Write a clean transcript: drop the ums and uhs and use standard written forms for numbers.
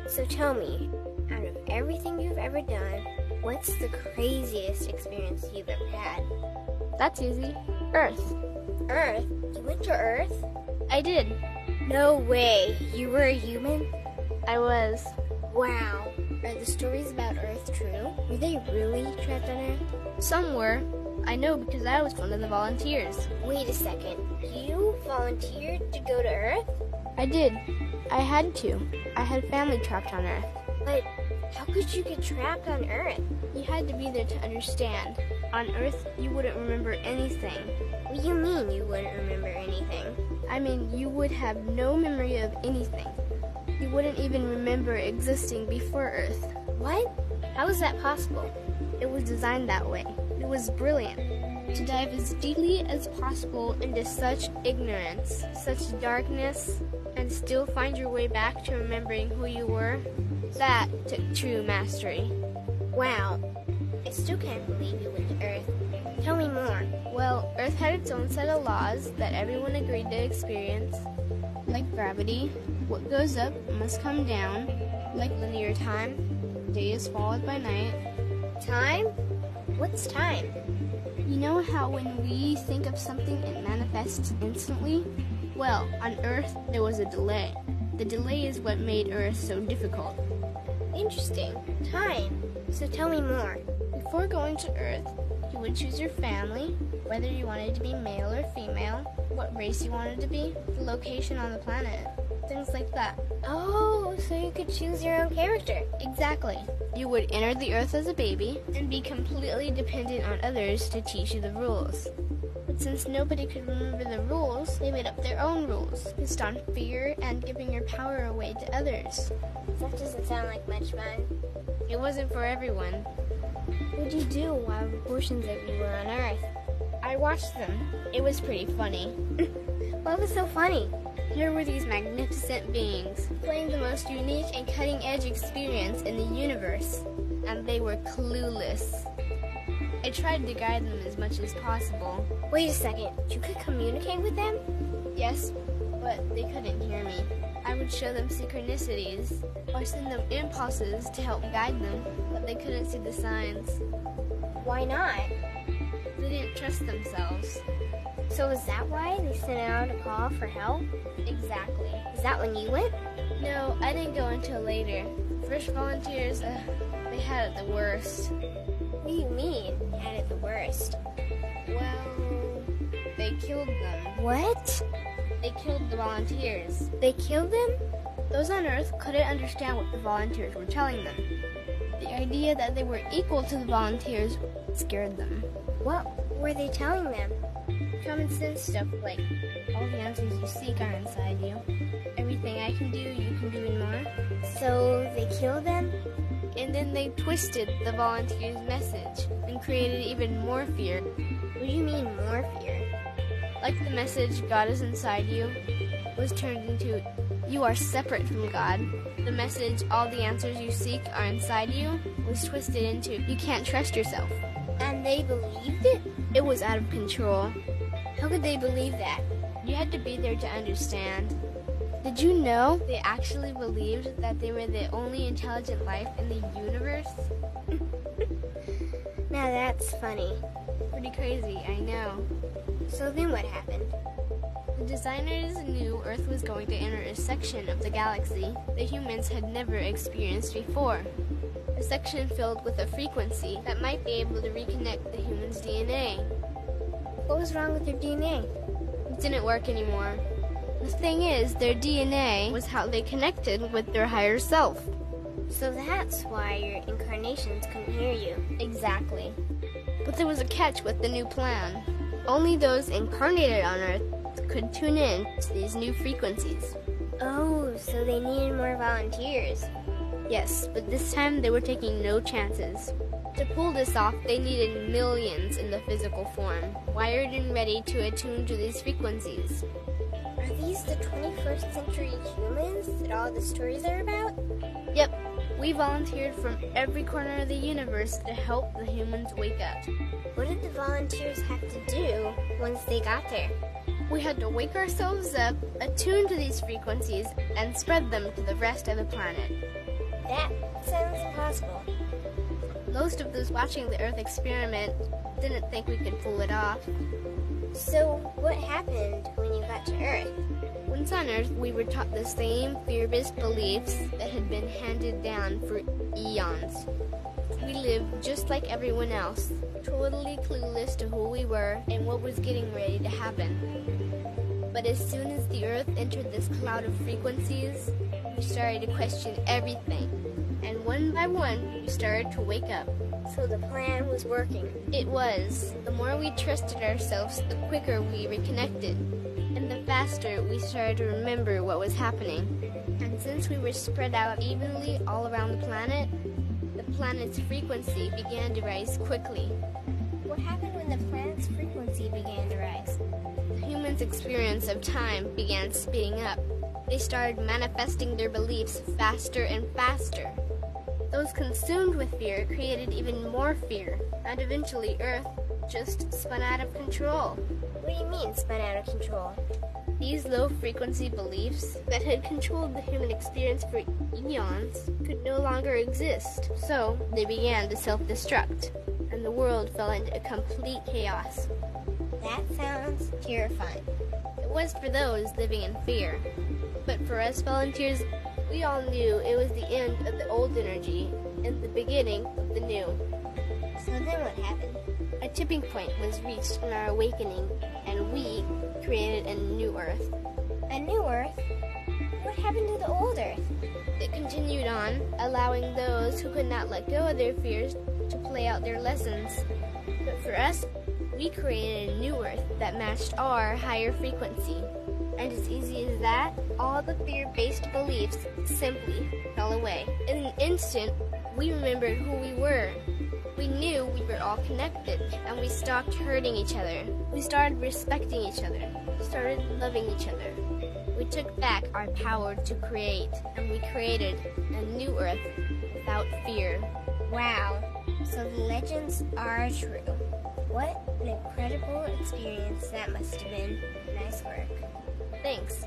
So tell me, out of everything you've ever done, what's the craziest experience you've ever had? That's easy. Earth. Earth? You went to Earth? I did. No way. You were a human? I was. Wow. Are the stories about Earth true? Were they really trapped on Earth? Some were. I know because I was one of the volunteers. Wait a second. You volunteered to go to Earth? I did. I had to. I had family trapped on Earth. But how could you get trapped on Earth? You had to be there to understand. On Earth, you wouldn't remember anything. What do you mean you wouldn't remember anything? I mean, you would have no memory of anything. You wouldn't even remember existing before Earth. What? How is that possible? It was designed that way. It was brilliant. To dive as deeply as possible into such ignorance, such darkness, and still find your way back to remembering who you were, that took true mastery. Wow. I still can't believe you went to Earth. Tell me more. Well, Earth had its own set of laws that everyone agreed to experience, like gravity. What goes up must come down, like linear time. Day is followed by night. Time? What's time? You know how when we think of something, it manifests instantly? Well, on Earth, there was a delay. The delay is what made Earth so difficult. Interesting. Time. So tell me more. Before going to Earth, you would choose your family, whether you wanted to be male or female, what race you wanted to be, the location on the planet, things like that. Oh, so you could choose your own character. Exactly. You would enter the Earth as a baby and be completely dependent on others to teach you the rules. But since nobody could remember the rules, they made up their own rules, based on fear and giving your power away to others. That doesn't sound like much fun. It wasn't for everyone. What did you do while portions of you were on Earth? I watched them. It was pretty funny. What was so funny? Here were these magnificent beings, playing the most unique and cutting-edge experience in the universe, and they were clueless. I tried to guide them as much as possible. Wait a second, you could communicate with them? Yes, but they couldn't hear me. I would show them synchronicities, or send them impulses to help guide them, but they couldn't see the signs. Why not? They didn't trust themselves. So is that why they sent out a call for help? Exactly. Is that when you went? No, I didn't go until later. First volunteers, they had it the worst. What do you mean, had it the worst? Well, they killed them. What? They killed the volunteers. They killed them? Those on Earth couldn't understand what the volunteers were telling them. The idea that they were equal to the volunteers scared them. What were they telling them? Common sense stuff like, all the answers you seek are inside you. Everything I can do, you can do and more. So they killed them? And then they twisted the volunteers' message and created even more fear. What do you mean more fear? Like the message, God is inside you, was turned into, you are separate from God. The message, all the answers you seek are inside you, was twisted into, you can't trust yourself. And they believed it? It was out of control. How could they believe that? You had to be there to understand. Did you know they actually believed that they were the only intelligent life in the universe? Now that's funny. Pretty crazy, I know. So then what happened? The designers knew Earth was going to enter a section of the galaxy that humans had never experienced before. A section filled with a frequency that might be able to reconnect the human's DNA. What was wrong with their DNA? It didn't work anymore. The thing is, their DNA was how they connected with their higher self. So that's why your incarnations couldn't hear you. Exactly. But there was a catch with the new plan. Only those incarnated on Earth could tune in to these new frequencies. Oh, so they needed more volunteers. Yes, but this time they were taking no chances. To pull this off, they needed millions in the physical form, wired and ready to attune to these frequencies. Are these the 21st century humans that all the stories are about? Yep, we volunteered from every corner of the universe to help the humans wake up. What did the volunteers have to do once they got there? We had to wake ourselves up, attune to these frequencies, and spread them to the rest of the planet. That sounds impossible. Most of those watching the Earth experiment didn't think we could pull it off. So, what happened when you got to Earth? Once on Earth, we were taught the same fear-based beliefs that had been handed down for eons. We lived just like everyone else, totally clueless to who we were and what was getting ready to happen. But as soon as the Earth entered this cloud of frequencies, we started to question everything. And one by one, we started to wake up. So the plan was working. It was. The more we trusted ourselves, the quicker we reconnected. And the faster we started to remember what was happening. And since we were spread out evenly all around the planet's frequency began to rise quickly. What happened when the planet's frequency began to rise? The humans' experience of time began speeding up. They started manifesting their beliefs faster and faster. Those consumed with fear created even more fear, and eventually Earth just spun out of control. What do you mean, spun out of control? These low-frequency beliefs that had controlled the human experience for eons could no longer exist, so they began to self-destruct, and the world fell into complete chaos. That sounds terrifying. It was for those living in fear, but for us volunteers, we all knew it was the end of the old energy and the beginning of the new. So then what happened? A tipping point was reached in our awakening, and we created a new Earth. A new Earth? What happened to the old Earth? It continued on, allowing those who could not let go of their fears to play out their lessons. But for us, we created a new Earth that matched our higher frequency. And as easy as that, all the fear-based beliefs simply fell away. In an instant, we remembered who we were. We knew we were all connected, and we stopped hurting each other. We started respecting each other. We started loving each other. We took back our power to create, and we created a new Earth without fear. Wow, so the legends are true. What an incredible experience that must have been. Nice work. Thanks.